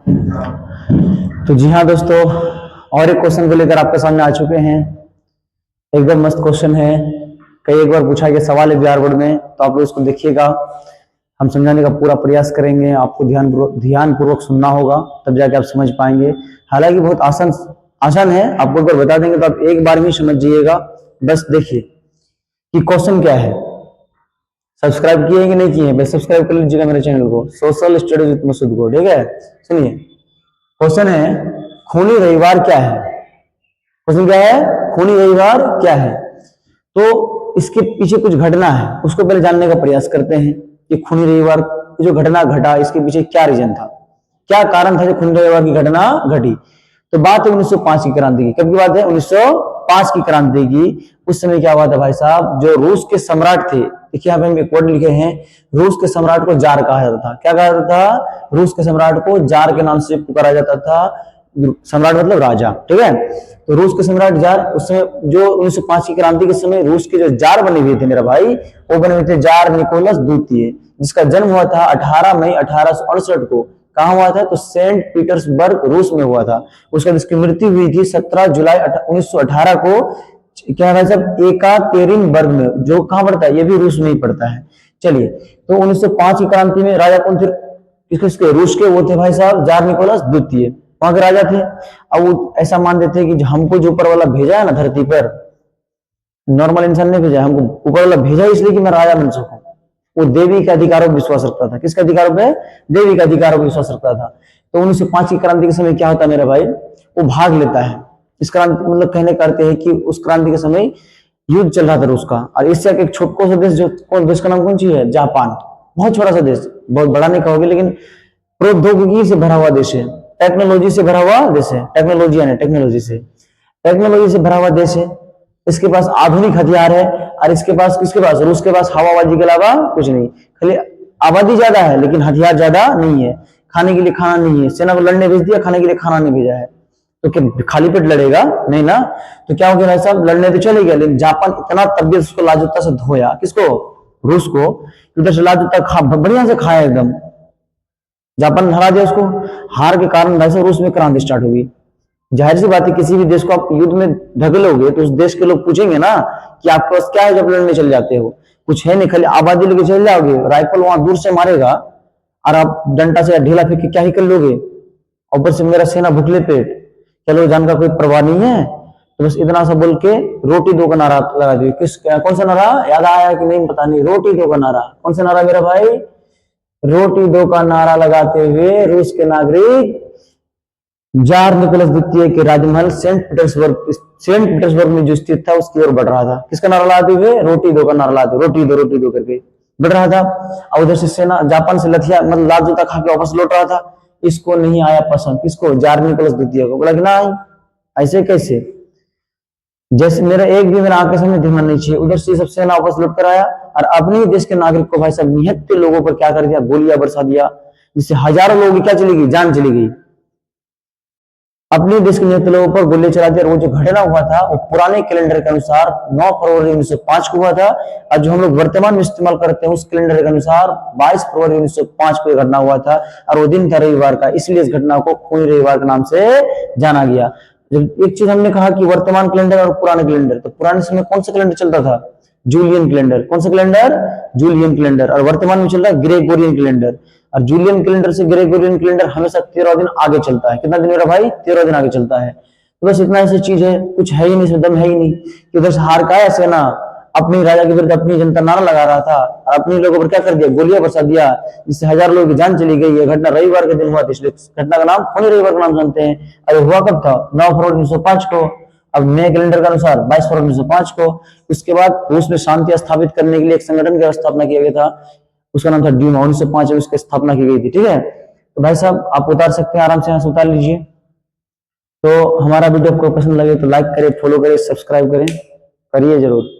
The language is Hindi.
तो जी हाँ दोस्तों, और एक क्वेश्चन को लेकर आपके सामने आ चुके हैं। एकदम मस्त क्वेश्चन है, कई एक बार पूछा गया सवाल है बिहार बोर्ड में, तो आप लोग इसको देखिएगा। हम समझाने का पूरा प्रयास करेंगे, आपको ध्यान पूर्वक सुनना होगा, तब जाके आप समझ पाएंगे। हालांकि बहुत आसान है, आपको एक बार बता देंगे तो आप एक बार में समझ जाइएगा। बस देखिए कि क्वेश्चन क्या है। सब्सक्राइब किए हैं कि नहीं किए हैं? बस सब्सक्राइब कर लीजिएगा मेरे चैनल को, सोशल स्टडीज विद मसूद को। ठीक है, सुनिए क्वेश्चन है, खूनी रविवार क्या है? क्वेश्चन क्या है? खूनी रविवार क्या है? तो इसके पीछे कुछ घटना है, उसको पहले जानने का प्रयास करते हैं कि खूनी रविवार की जो घटना घटा, इसके पीछे क्या रीजन था, क्या कारण था जो खूनी रविवार की घटना घटी। तो बात है 1905 की क्रांति की। कब की बात है? 1905 की क्रांति की। उस समय क्या हुआ था भाई साहब, जो रूस के सम्राट थे, देखिए यहाँ पे हम एक वर्ड लिखे हैं, रूस के सम्राट को जार कहा जाता था। क्या कहा जाता था? रूस के सम्राट को जार के नाम से पुकारा जाता था। सम्राट मतलब राजा, ठीक है। तो रूस के सम्राट जार, उस समय जो 1905 की क्रांति के समय रूस के जो जार बने हुए थे मेरा भाई, वो बने हुए थे जार निकोलस द्वितीय, जिसका जन्म हुआ था 18 मई 1868 को। कहा हुआ था? तो सेंट पीटर्सबर्ग रूस में हुआ था। उसके बाद इसकी मृत्यु हुई थी 17 जुलाई 1918 को। क्या है सब? एकातेरिनबर्ग में, जो कहां पड़ता है? ये भी रूस में ही पड़ता है। चलिए, तो 1905 की क्रांति में राजा कौन थे? किसके? रूस के। वो थे भाई साहब जार निकोलस द्वितीय, वहां के राजा थे। अब वो ऐसा मानते थे कि हमको जो ऊपर वाला भेजा है ना धरती पर, नॉर्मल इंसान ने भेजा, हमको ऊपर वाला भेजा इसलिए कि मैं राजा बन सकूं। वो देवी के अधिकारों पर विश्वास रखता था। किसके अधिकारों पे? देवी के अधिकारों पर विश्वास रखता था। तो 1905 की क्रांति के समय क्या होता है मेरा भाई, वो भाग लेता है। इस क्रांति मतलब कहने करते हैं कि उस क्रांति के समय युद्ध चल रहा था रूस का, और एशिया के एक छोटा सा देश, जो कौन देश का नाम कौन सी है? जापान। बहुत छोटा सा देश, बहुत बड़ा नहीं कहोगे, लेकिन प्रौद्योगिकी से भरा हुआ देश है, टेक्नोलॉजी से भरा हुआ देश है। टेक्नोलॉजी यानी टेक्नोलॉजी से भरा हुआ देश है। इसके पास आधुनिक हथियार है, और इसके पास, किसके पास? रूस के पास हवाबाजी के अलावा कुछ नहीं। खाली आबादी ज्यादा है लेकिन हथियार ज्यादा नहीं है। खाने के लिए खाना नहीं है, सेना को लड़ने भेज दिया, खाने के लिए खाना नहीं भेजा है, तो क्या खाली पेट लड़ेगा? नहीं ना। तो क्या हो गया भाई साहब, लड़ने तो चले गया, लेकिन जापान इतना तबियत उसको लाजूता से धोया, किसको? रूस को। उधर से लाजूता बढ़िया से खाया एकदम, जापान हरा दिया उसको। हार के कारण भाई साहब रूस में क्रांति स्टार्ट होगी। जाहिर सी बात है, किसी भी देश को आप युद्ध में ढकेलोगे तो उस देश के लोग पूछेंगे ना कि आपके पास क्या है जब लड़ने चल जाते हो? कुछ है नहीं, खाली आबादी लेके चल जाओगे, राइफल वहां दूर से मारेगा और आप डंडा से ढीला फेंक के क्या ही कर लोगे? ऊपर से मेरा सेना भूखले पेट, चलो जान का कोई परवाह नहीं है। तो बस इतना सा बोल के रोटी दो का नारा लगा दिए। कौन सा नारा याद आया कि नहीं पता नहीं? रोटी दो का नारा। कौन सा नारा मेरा भाई? रोटी दो का नारा लगाते हुए रूस के नागरिक जार निकोलस द्वितीय के राजमहल सेंट पीटर्सबर्ग में जो स्थित था उसकी ओर बढ़ रहा था। किसका नारा लाते हुए? रोटी दो का नारा लाते, रोटी दो करके बढ़ रहा था। और उधर से सेना जापान से लथिया मतलब लाल जूता खा के वापस लौट रहा था। इसको नहीं आया पसंद, किसको? जार निकोलस द्वितीय को। बोला कि नहीं, ऐसे कैसे? जैसे मेरा आंख के सामने ध्यान नहीं चाहिए। उधर से सब सेना वापस लौट कर आया और अपने देश के नागरिक को भाई साहब निहत्थे लोगों पर क्या कर दिया? गोलियां बरसा दिया, जिससे हजारों लोगों की क्या चली गई? जान चली गई। अपने देश के निहत्थे लोगों पर गोली चला दिया। और वो जो घटना हुआ था वो पुराने कैलेंडर के अनुसार 9 फरवरी 1905 को हुआ था, और जो हम लोग वर्तमान में इस्तेमाल करते हैं उस कैलेंडर के अनुसार 22 फरवरी 1905 को घटना हुआ था। और वो दिन था रविवार का, इसलिए इस घटना को खूनी रविवार के नाम से जाना गया। जब एक चीज हमने कहा कि वर्तमान कैलेंडर और पुराने कैलेंडर, तो पुराने समय कौन सा कैलेंडर चलता था? Julian calendar. कौन सा कैलेंडर? Julian calendar. और वर्तमान में चल रहा है ग्रेगोरियन कैलेंडर। और जूलियन कैलेंडर से ग्रेगोरियन कैलेंडर हमेशा 13 दिन आगे चलता है। कितना दिन मेरा भाई? 13 दिन आगे चलता है। तो बस इतना ऐसी चीज है, कुछ है ही नहीं, इसमें दम है ही नहीं कि उधर से हार का है सेना, अपनी राजा के विरुद्ध अपनी जनता नारा लगा रहा था और अपने लोगों पर क्या कर दिया? गोलियां बरसा दिया, जिससे हजारों लोगों की जान चली गई। यह घटना रविवार के दिन हुआ था, इसलिए घटना का नाम खूनी रविवार का नाम जानते हैं। अरे हुआ कब था? 9 फरवरी 1905 को। अब नए कैलेंडर के अनुसार 22 फरवरी 1905 को। उसके बाद रूस में शांति स्थापित करने के लिए एक संगठन की स्थापना किया गया था, उसका नाम था ड्यूमा। 1905 में उसकी स्थापना की गई थी। ठीक है, तो भाई साहब आप उतार सकते हैं, आराम से यहाँ से उतार लीजिए। तो हमारा वीडियो आपको पसंद लगे तो लाइक करें, फॉलो करें, सब्सक्राइब करें, करिए जरूर।